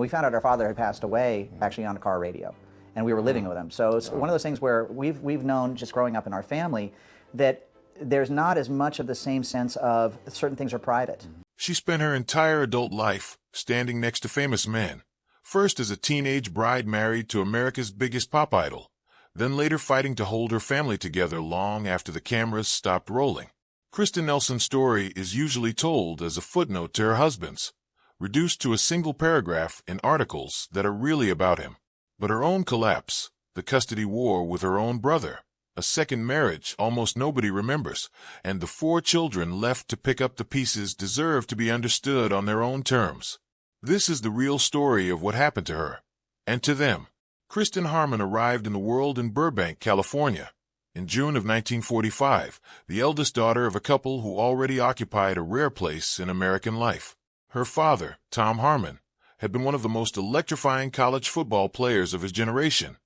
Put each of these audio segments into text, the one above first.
We found out our father had passed away actually on a car radio, and we were living with him. So it's one of those things where we've known just growing up in our family that there's not as much of the same sense of certain things are private. She spent her entire adult life standing next to famous men, first as a teenage bride married to America's biggest pop idol, then later fighting to hold her family together long after the cameras stopped rolling. Kristin Nelson's story is usually told as a footnote to her husband's, reduced to a single paragraph in articles that are really about him. But her own collapse, the custody war with her own brother, a second marriage almost nobody remembers, and the 4 children left to pick up the pieces deserve to be understood on their own terms. This is the real story of what happened to her, and to them. Kristin Harmon arrived in the world in Burbank, California, in June of 1945, the eldest daughter of a couple who already occupied a rare place in American life. Her father, Tom Harmon, had been one of the most electrifying college football players of his generation,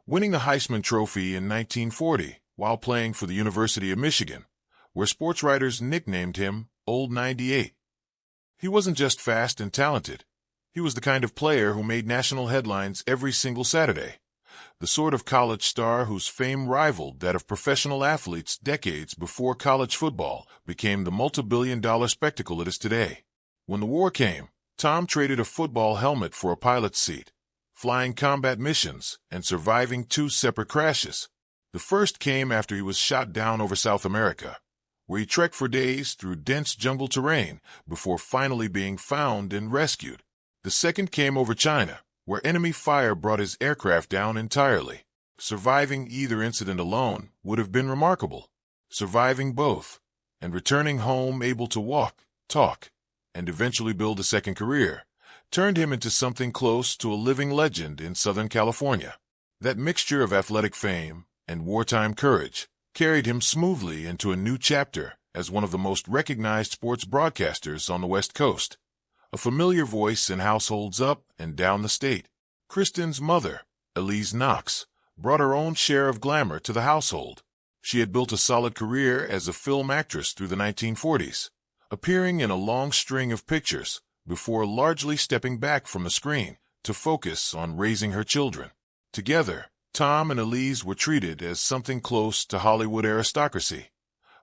winning the Heisman Trophy in 1940 while playing for the University of Michigan, where sports writers nicknamed him Old 98. He wasn't just fast and talented. He was the kind of player who made national headlines every single Saturday, the sort of college star whose fame rivaled that of professional athletes decades before college football became the multi-billion-dollar spectacle it is today. When the war came, Tom traded a football helmet for a pilot's seat, flying combat missions and surviving 2 separate crashes. The first came after he was shot down over South America, where he trekked for days through dense jungle terrain before finally being found and rescued. The second came over China, where enemy fire brought his aircraft down entirely. Surviving either incident alone would have been remarkable. Surviving both, and returning home able to walk, talk, and eventually build a second career, turned him into something close to a living legend in Southern California. That mixture of athletic fame and wartime courage carried him smoothly into a new chapter as one of the most recognized sports broadcasters on the West Coast, a familiar voice in households up and down the state. Kristin's mother, Elise Knox, brought her own share of glamour to the household. She had built a solid career as a film actress through the 1940s, appearing in a long string of pictures before largely stepping back from the screen to focus on raising her children. Together, Tom and Elise were treated as something close to Hollywood aristocracy,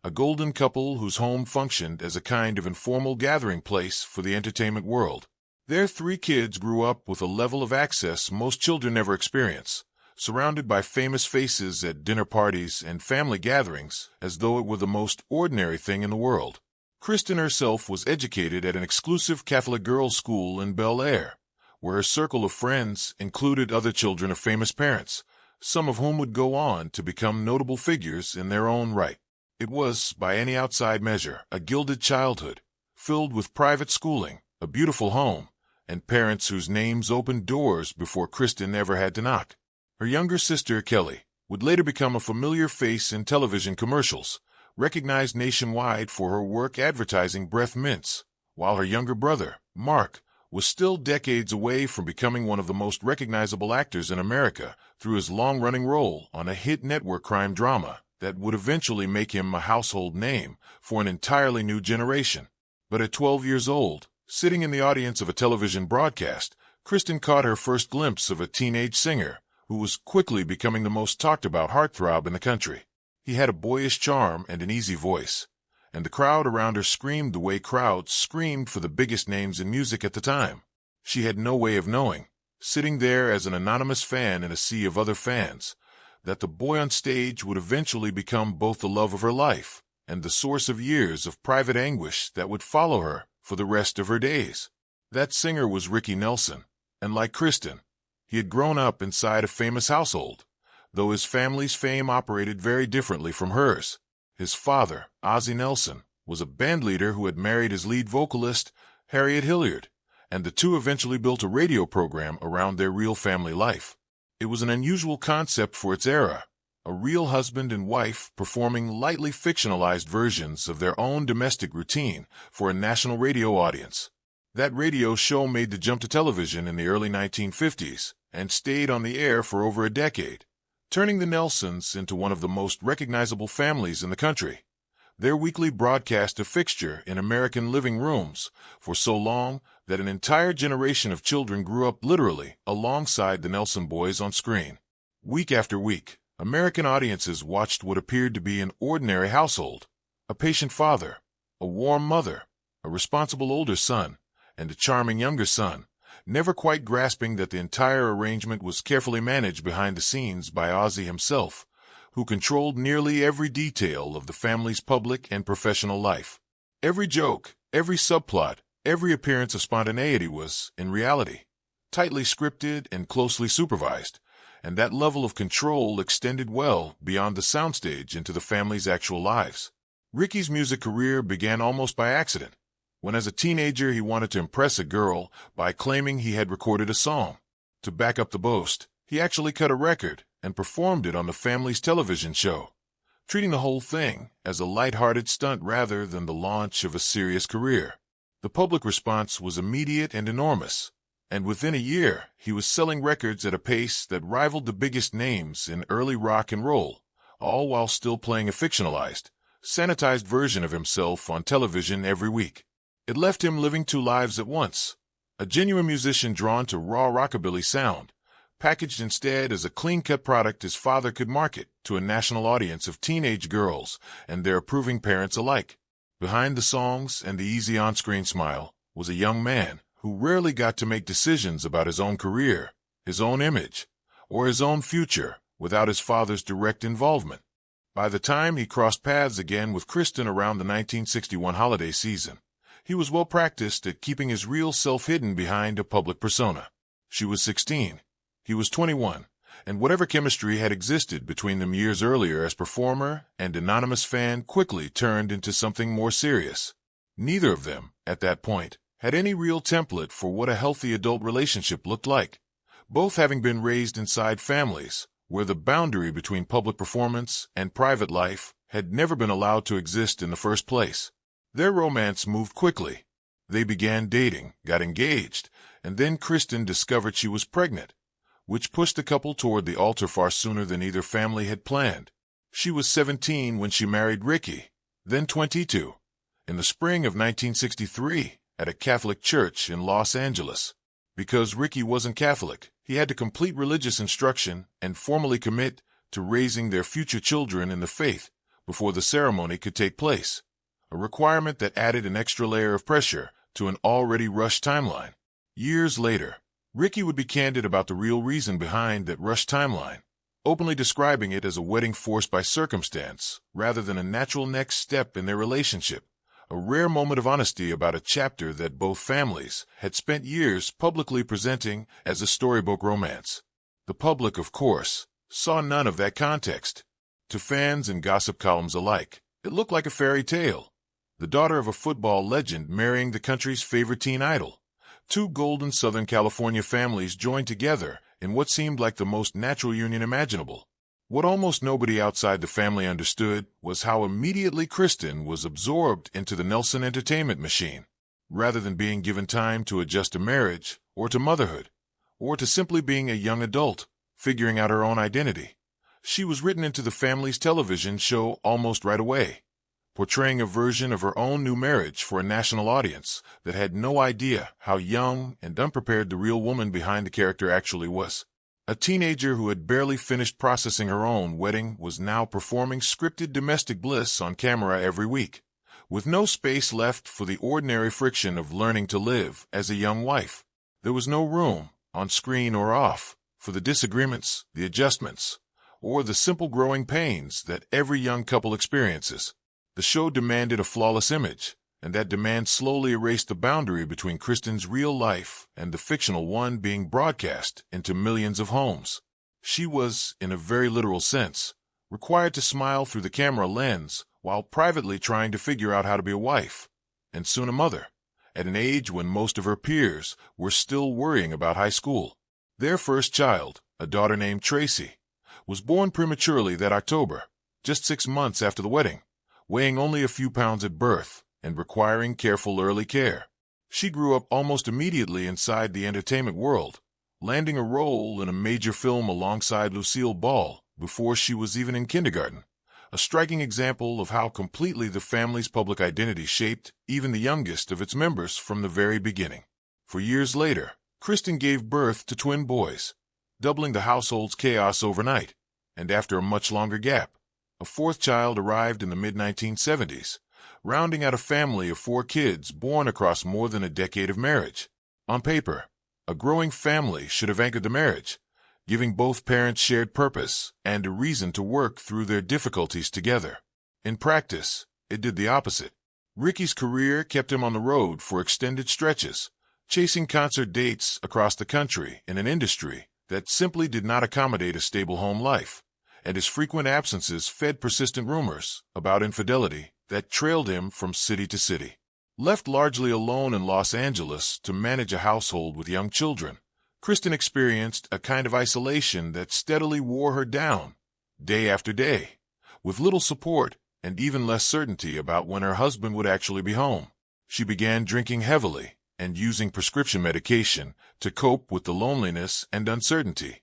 a golden couple whose home functioned as a kind of informal gathering place for the entertainment world. Their 3 kids grew up with a level of access most children never experience, surrounded by famous faces at dinner parties and family gatherings as though it were the most ordinary thing in the world. Kristin herself was educated at an exclusive Catholic girls' school in Bel Air, where her circle of friends included other children of famous parents, some of whom would go on to become notable figures in their own right. It was, by any outside measure, a gilded childhood, filled with private schooling, a beautiful home, and parents whose names opened doors before Kristin ever had to knock. Her younger sister, Kelly, would later become a familiar face in television commercials, recognized nationwide for her work advertising breath mints, while her younger brother, Mark, was still decades away from becoming one of the most recognizable actors in America through his long-running role on a hit network crime drama that would eventually make him a household name for an entirely new generation. But at 12 years old, sitting in the audience of a television broadcast, Kristin caught her first glimpse of a teenage singer who was quickly becoming the most talked-about heartthrob in the country. He had a boyish charm and an easy voice, and the crowd around her screamed the way crowds screamed for the biggest names in music at the time. She had no way of knowing, sitting there as an anonymous fan in a sea of other fans, that the boy on stage would eventually become both the love of her life and the source of years of private anguish that would follow her for the rest of her days. That singer was Ricky Nelson, and like Kristin, he had grown up inside a famous household, though his family's fame operated very differently from hers. His father, Ozzie Nelson, was a bandleader who had married his lead vocalist, Harriet Hilliard, and the two eventually built a radio program around their real family life. It was an unusual concept for its era, a real husband and wife performing lightly fictionalized versions of their own domestic routine for a national radio audience. That radio show made the jump to television in the early 1950s and stayed on the air for over a decade, turning the Nelsons into one of the most recognizable families in the country. Their weekly broadcast a fixture in American living rooms for so long that an entire generation of children grew up literally alongside the Nelson boys on screen. Week after week, American audiences watched what appeared to be an ordinary household: a patient father, a warm mother, a responsible older son, and a charming younger son, never quite grasping that the entire arrangement was carefully managed behind the scenes by Ozzy himself, who controlled nearly every detail of the family's public and professional life. Every joke, every subplot, every appearance of spontaneity was, in reality, tightly scripted and closely supervised, and that level of control extended well beyond the soundstage into the family's actual lives. Ricky's music career began almost by accident, when as a teenager he wanted to impress a girl by claiming he had recorded a song. To back up the boast, he actually cut a record and performed it on the family's television show, treating the whole thing as a light-hearted stunt rather than the launch of a serious career. The public response was immediate and enormous, and within a year he was selling records at a pace that rivaled the biggest names in early rock and roll, all while still playing a fictionalized, sanitized version of himself on television every week. It left him living two lives at once: a genuine musician drawn to raw rockabilly sound, packaged instead as a clean-cut product his father could market to a national audience of teenage girls and their approving parents alike. Behind the songs and the easy on-screen smile was a young man who rarely got to make decisions about his own career, his own image, or his own future without his father's direct involvement. By the time he crossed paths again with Kristin around the 1961 holiday season, he was well practiced at keeping his real self hidden behind a public persona. She was 16. He was 21, and whatever chemistry had existed between them years earlier as performer and anonymous fan quickly turned into something more serious. Neither of them, at that point, had any real template for what a healthy adult relationship looked like, both having been raised inside families where the boundary between public performance and private life had never been allowed to exist in the first place. Their romance moved quickly. They began dating, got engaged, and then Kristin discovered she was pregnant, which pushed the couple toward the altar far sooner than either family had planned. She was 17 when she married Ricky, then 22, in the spring of 1963 at a Catholic church in Los Angeles. Because Ricky wasn't Catholic, he had to complete religious instruction and formally commit to raising their future children in the faith before the ceremony could take place, a requirement that added an extra layer of pressure to an already rushed timeline. Years later, Ricky would be candid about the real reason behind that rushed timeline, openly describing it as a wedding forced by circumstance rather than a natural next step in their relationship, a rare moment of honesty about a chapter that both families had spent years publicly presenting as a storybook romance. The public, of course, saw none of that context. To fans and gossip columns alike, it looked like a fairy tale: the daughter of a football legend marrying the country's favorite teen idol. Two golden Southern California families joined together in what seemed like the most natural union imaginable. What almost nobody outside the family understood was how immediately Kristin was absorbed into the Nelson entertainment machine, rather than being given time to adjust to marriage, or to motherhood, or to simply being a young adult, figuring out her own identity. She was written into the family's television show almost right away, portraying a version of her own new marriage for a national audience that had no idea how young and unprepared the real woman behind the character actually was. A teenager who had barely finished processing her own wedding was now performing scripted domestic bliss on camera every week, with no space left for the ordinary friction of learning to live as a young wife. There was no room, on screen or off, for the disagreements, the adjustments, or the simple growing pains that every young couple experiences. The show demanded a flawless image, and that demand slowly erased the boundary between Kristin's real life and the fictional one being broadcast into millions of homes. She was, in a very literal sense, required to smile through the camera lens while privately trying to figure out how to be a wife, and soon a mother, at an age when most of her peers were still worrying about high school. Their first child, a daughter named Tracy, was born prematurely that October, just 6 months after the wedding, weighing only a few pounds at birth and requiring careful early care. She grew up almost immediately inside the entertainment world, landing a role in a major film alongside Lucille Ball before she was even in kindergarten, a striking example of how completely the family's public identity shaped even the youngest of its members from the very beginning. For years later, Kristin gave birth to twin boys, doubling the household's chaos overnight, and after a much longer gap, a fourth child arrived in the mid-1970s, rounding out a family of 4 kids born across more than a decade of marriage. On paper, a growing family should have anchored the marriage, giving both parents shared purpose and a reason to work through their difficulties together. In practice, it did the opposite. Ricky's career kept him on the road for extended stretches, chasing concert dates across the country in an industry that simply did not accommodate a stable home life, and his frequent absences fed persistent rumors about infidelity that trailed him from city to city. Left largely alone in Los Angeles to manage a household with young children, Kristin experienced a kind of isolation that steadily wore her down, day after day, with little support and even less certainty about when her husband would actually be home. She began drinking heavily and using prescription medication to cope with the loneliness and uncertainty,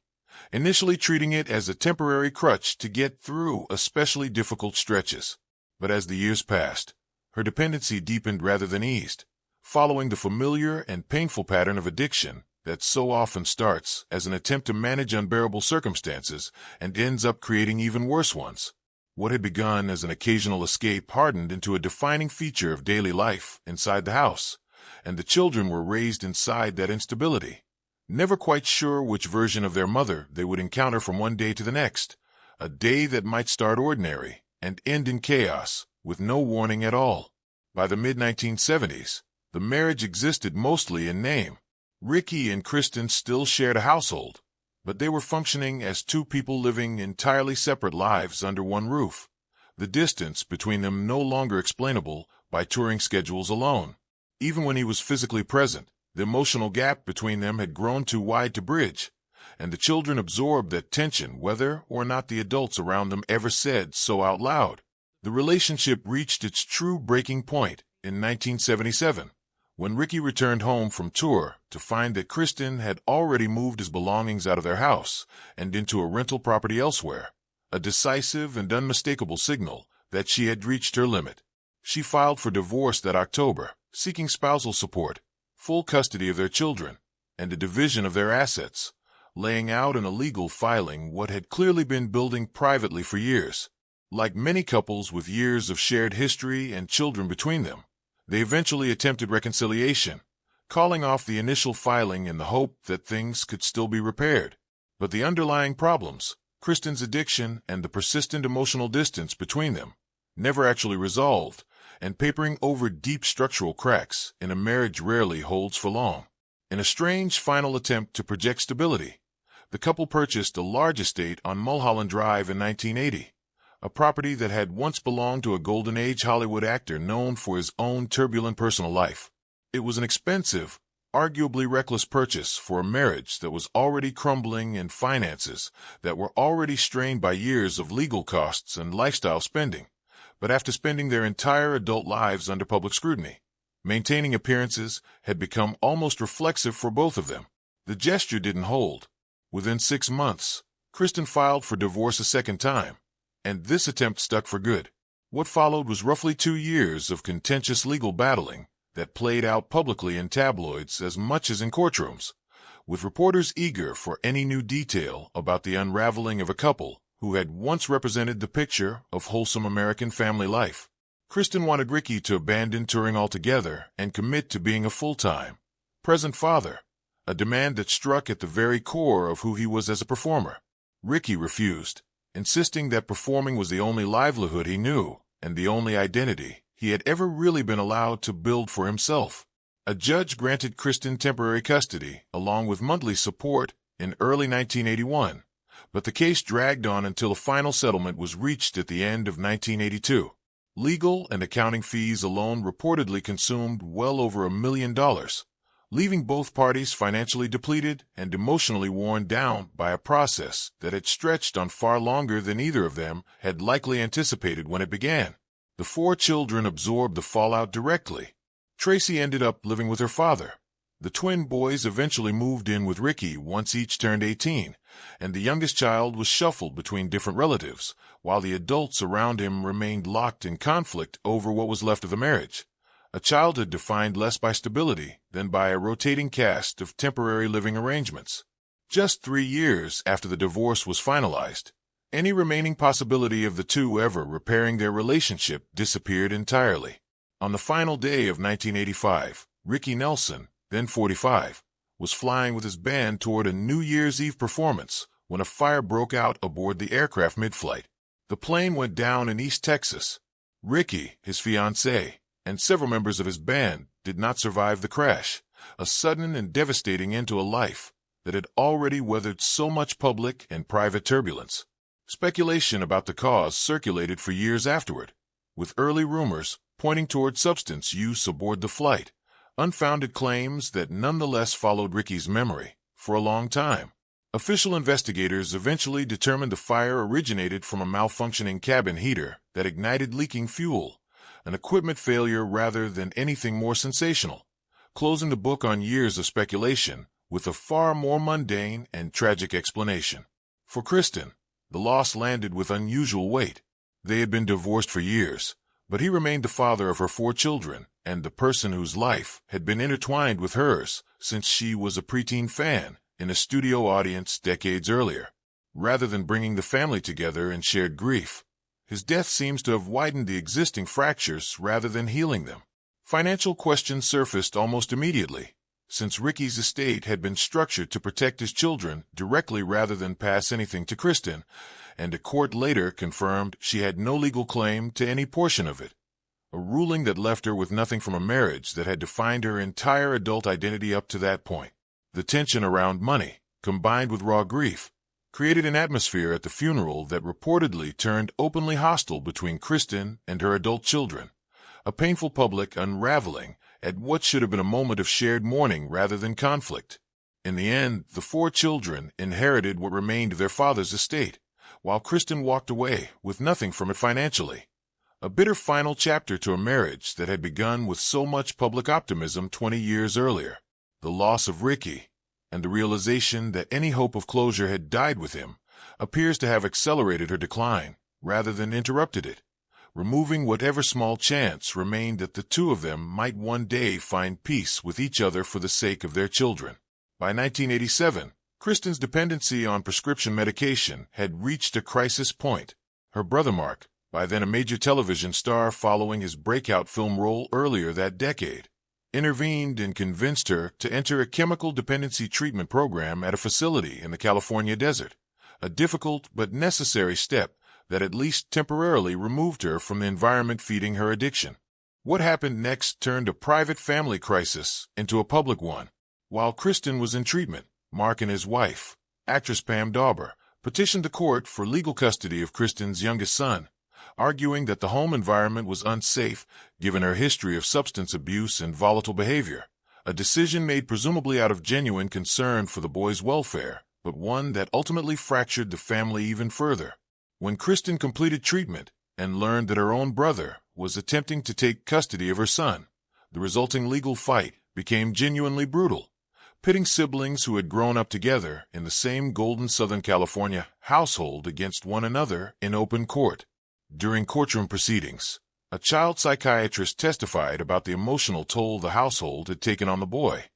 initially treating it as a temporary crutch to get through especially difficult stretches. But as the years passed, her dependency deepened rather than eased, following the familiar and painful pattern of addiction that so often starts as an attempt to manage unbearable circumstances and ends up creating even worse ones. What had begun as an occasional escape hardened into a defining feature of daily life inside the house, and the children were raised inside that instability, never quite sure which version of their mother they would encounter from one day to the next, a day that might start ordinary and end in chaos with no warning at all. By the mid-1970s, the marriage existed mostly in name. Ricky and Kristin still shared a household, but they were functioning as 2 people living entirely separate lives under one roof, the distance between them no longer explainable by touring schedules alone. Even when he was physically present, the emotional gap between them had grown too wide to bridge, and the children absorbed that tension whether or not the adults around them ever said so out loud. The relationship reached its true breaking point in 1977, when Ricky returned home from tour to find that Kristin had already moved his belongings out of their house and into a rental property elsewhere, a decisive and unmistakable signal that she had reached her limit. She filed for divorce that October, seeking spousal support, full custody of their children, and a division of their assets, laying out in a legal filing what had clearly been building privately for years. Like many couples with years of shared history and children between them, they eventually attempted reconciliation, calling off the initial filing in the hope that things could still be repaired. But the underlying problems, Kristin's addiction and the persistent emotional distance between them, never actually resolved, and papering over deep structural cracks in a marriage rarely holds for long. In a strange final attempt to project stability, the couple purchased a large estate on Mulholland Drive in 1980, a property that had once belonged to a Golden Age Hollywood actor known for his own turbulent personal life. It was an expensive, arguably reckless purchase for a marriage that was already crumbling and finances that were already strained by years of legal costs and lifestyle spending. But after spending their entire adult lives under public scrutiny, maintaining appearances had become almost reflexive for both of them. The gesture didn't hold. Within 6 months, Kristin filed for divorce a second time, and this attempt stuck for good. What followed was roughly 2 years of contentious legal battling that played out publicly in tabloids as much as in courtrooms, with reporters eager for any new detail about the unraveling of a couple who had once represented the picture of wholesome American family life. Kristin wanted Ricky to abandon touring altogether and commit to being a full-time, present father, a demand that struck at the very core of who he was as a performer. Ricky refused, insisting that performing was the only livelihood he knew and the only identity he had ever really been allowed to build for himself. A judge granted Kristin temporary custody along with monthly support in early 1981, but the case dragged on until a final settlement was reached at the end of 1982. Legal and accounting fees alone reportedly consumed well over $1 million, leaving both parties financially depleted and emotionally worn down by a process that had stretched on far longer than either of them had likely anticipated when it began. The 4 children absorbed the fallout directly. Tracy ended up living with her father. The twin boys eventually moved in with Ricky once each turned 18, and the youngest child was shuffled between different relatives, while the adults around him remained locked in conflict over what was left of the marriage. a childhood defined less by stability than by a rotating cast of temporary living arrangements. Just 3 years after the divorce was finalized, any remaining possibility of the two ever repairing their relationship disappeared entirely. On the final day of 1985, Ricky Nelson, then 45, was flying with his band toward a New Year's Eve performance when a fire broke out aboard the aircraft mid-flight. The plane went down in East Texas. Ricky, his fiancée, and several members of his band did not survive the crash, a sudden and devastating end to a life that had already weathered so much public and private turbulence. Speculation about the cause circulated for years afterward, with early rumors pointing toward substance use aboard the flight, unfounded claims that nonetheless followed Ricky's memory for a long time. Official investigators eventually determined the fire originated from a malfunctioning cabin heater that ignited leaking fuel, an equipment failure rather than anything more sensational, closing the book on years of speculation with a far more mundane and tragic explanation. For Kristin, the loss landed with unusual weight. They had been divorced for years, but he remained the father of her 4 children and the person whose life had been intertwined with hers since she was a preteen fan in a studio audience decades earlier. Rather than bringing the family together in shared grief, his death seems to have widened the existing fractures rather than healing them. Financial questions surfaced almost immediately, since Ricky's estate had been structured to protect his children directly rather than pass anything to Kristin, and a court later confirmed she had no legal claim to any portion of it, a ruling that left her with nothing from a marriage that had defined her entire adult identity up to that point. The tension around money, combined with raw grief, created an atmosphere at the funeral that reportedly turned openly hostile between Kristin and her adult children, a painful public unraveling at what should have been a moment of shared mourning rather than conflict. In the end, the 4 children inherited what remained of their father's estate, while Kristin walked away with nothing from it financially. A bitter final chapter to a marriage that had begun with so much public optimism 20 years earlier. The loss of Ricky, and the realization that any hope of closure had died with him, appears to have accelerated her decline rather than interrupted it, removing whatever small chance remained that the two of them might one day find peace with each other for the sake of their children. By 1987, Kristin's dependency on prescription medication had reached a crisis point. Her brother Mark, by then a major television star following his breakout film role earlier that decade, intervened and convinced her to enter a chemical dependency treatment program at a facility in the California desert, a difficult but necessary step that at least temporarily removed her from the environment feeding her addiction. What happened next turned a private family crisis into a public one. While Kristin was in treatment, Mark and his wife, actress Pam Dauber, petitioned the court for legal custody of Kristin's youngest son, arguing that the home environment was unsafe given her history of substance abuse and volatile behavior, a decision made presumably out of genuine concern for the boy's welfare, but one that ultimately fractured the family even further. When Kristin completed treatment and learned that her own brother was attempting to take custody of her son, the resulting legal fight became genuinely brutal, pitting siblings who had grown up together in the same golden Southern California household against one another in open court. During courtroom proceedings, a child psychiatrist testified about the emotional toll the household had taken on the boy,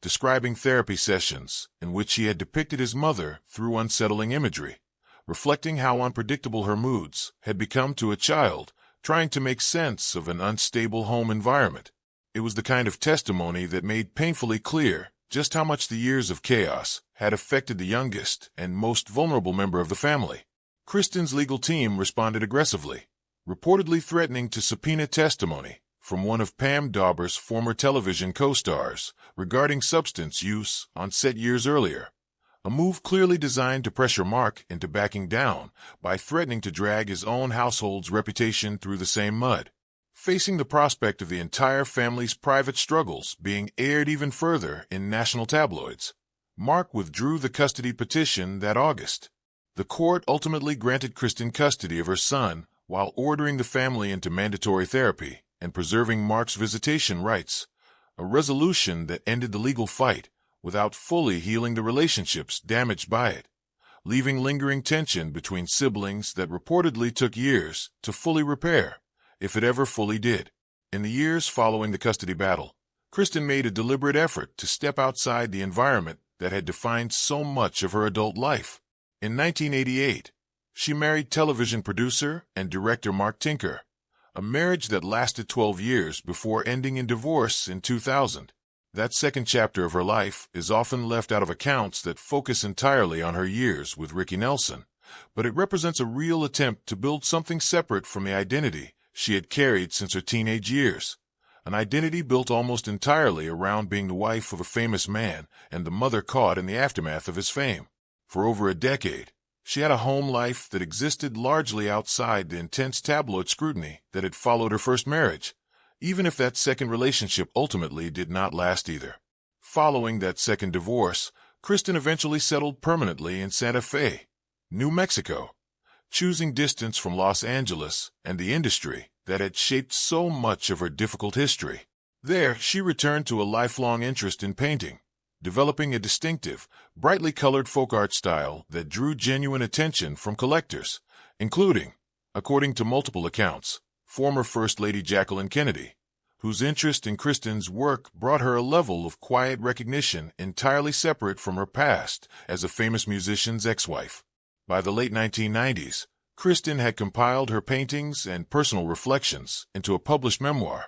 describing therapy sessions in which he had depicted his mother through unsettling imagery, reflecting how unpredictable her moods had become to a child trying to make sense of an unstable home environment. It was the kind of testimony that made painfully clear just how much the years of chaos had affected the youngest and most vulnerable member of the family. Kristin's legal team responded aggressively, reportedly threatening to subpoena testimony from one of Pam Dauber's former television co-stars regarding substance use on set years earlier, a move clearly designed to pressure Mark into backing down by threatening to drag his own household's reputation through the same mud. Facing the prospect of the entire family's private struggles being aired even further in national tabloids, Mark withdrew the custody petition that August. The court ultimately granted Kristin custody of her son while ordering the family into mandatory therapy and preserving Mark's visitation rights, a resolution that ended the legal fight without fully healing the relationships damaged by it, leaving lingering tension between siblings that reportedly took years to fully repair, if it ever fully did. In the years following the custody battle, Kristin made a deliberate effort to step outside the environment that had defined so much of her adult life. In 1988, she married television producer and director Mark Tinker, a marriage that lasted 12 years before ending in divorce in 2000. That second chapter of her life is often left out of accounts that focus entirely on her years with Ricky Nelson, but it represents a real attempt to build something separate from the identity she had carried since her teenage years, an identity built almost entirely around being the wife of a famous man and the mother caught in the aftermath of his fame. For over a decade, she had a home life that existed largely outside the intense tabloid scrutiny that had followed her first marriage, even if that second relationship ultimately did not last either. Following that second divorce, Kristin eventually settled permanently in Santa Fe, New Mexico, choosing distance from Los Angeles and the industry that had shaped so much of her difficult history. There, she returned to a lifelong interest in painting, developing a distinctive, brightly colored folk art style that drew genuine attention from collectors, including, according to multiple accounts, former First Lady Jacqueline Kennedy, whose interest in Kristin's work brought her a level of quiet recognition entirely separate from her past as a famous musician's ex-wife. By the late 1990s, Kristin had compiled her paintings and personal reflections into a published memoir,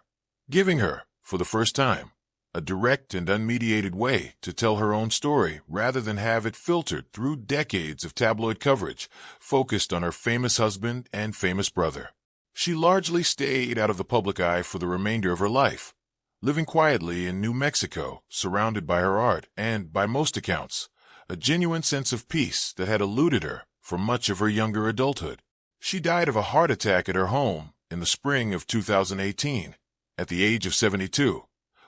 giving her, for the first time, a direct and unmediated way to tell her own story rather than have it filtered through decades of tabloid coverage focused on her famous husband and famous brother. She largely stayed out of the public eye for the remainder of her life, living quietly in New Mexico, surrounded by her art and, by most accounts, a genuine sense of peace that had eluded her for much of her younger adulthood. She died of a heart attack at her home in the spring of 2018, at the age of 72,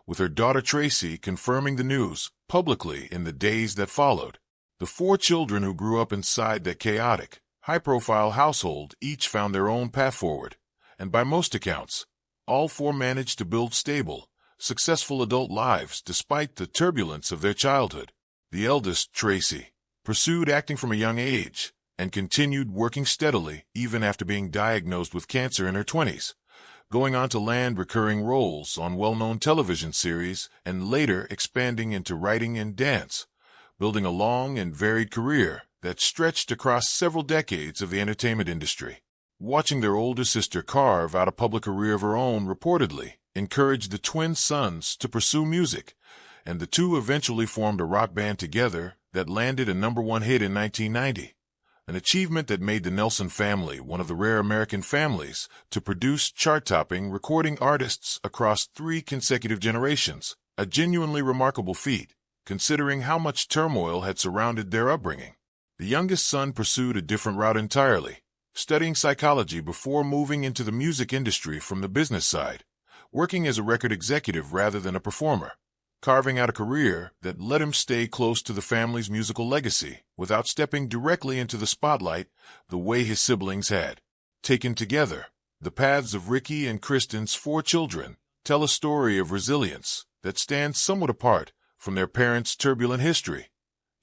with her daughter Tracy confirming the news publicly in the days that followed. The 4 children who grew up inside that chaotic, high-profile household each found their own path forward, and by most accounts, all 4 managed to build stable, successful adult lives despite the turbulence of their childhood. The eldest, Tracy, pursued acting from a young age and continued working steadily even after being diagnosed with cancer in her 20s, going on to land recurring roles on well-known television series and later expanding into writing and dance, building a long and varied career that stretched across several decades of the entertainment industry. Watching their older sister carve out a public career of her own reportedly encouraged the twin sons to pursue music, and the two eventually formed a rock band together that landed a #1 hit in 1990. An achievement that made the Nelson family one of the rare American families to produce chart-topping recording artists across 3 consecutive generations, a genuinely remarkable feat, considering how much turmoil had surrounded their upbringing. The youngest son pursued a different route entirely, studying psychology before moving into the music industry from the business side, working as a record executive rather than a performer, carving out a career that let him stay close to the family's musical legacy without stepping directly into the spotlight the way his siblings had. Taken together, the paths of Ricky and Kristin's 4 children tell a story of resilience that stands somewhat apart from their parents' turbulent history,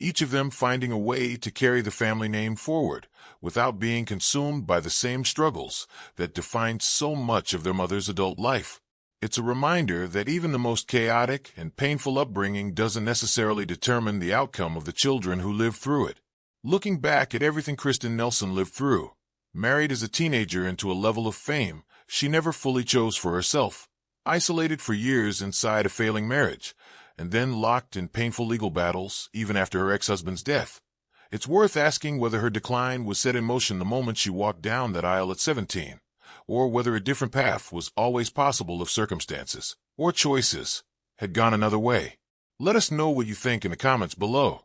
each of them finding a way to carry the family name forward without being consumed by the same struggles that defined so much of their mother's adult life. It's a reminder that even the most chaotic and painful upbringing doesn't necessarily determine the outcome of the children who live through it. Looking back at everything Kristin Nelson lived through, married as a teenager into a level of fame she never fully chose for herself, isolated for years inside a failing marriage, and then locked in painful legal battles even after her ex-husband's death, it's worth asking whether her decline was set in motion the moment she walked down that aisle at 17. Or whether a different path was always possible if circumstances, or choices, had gone another way. Let us know what you think in the comments below.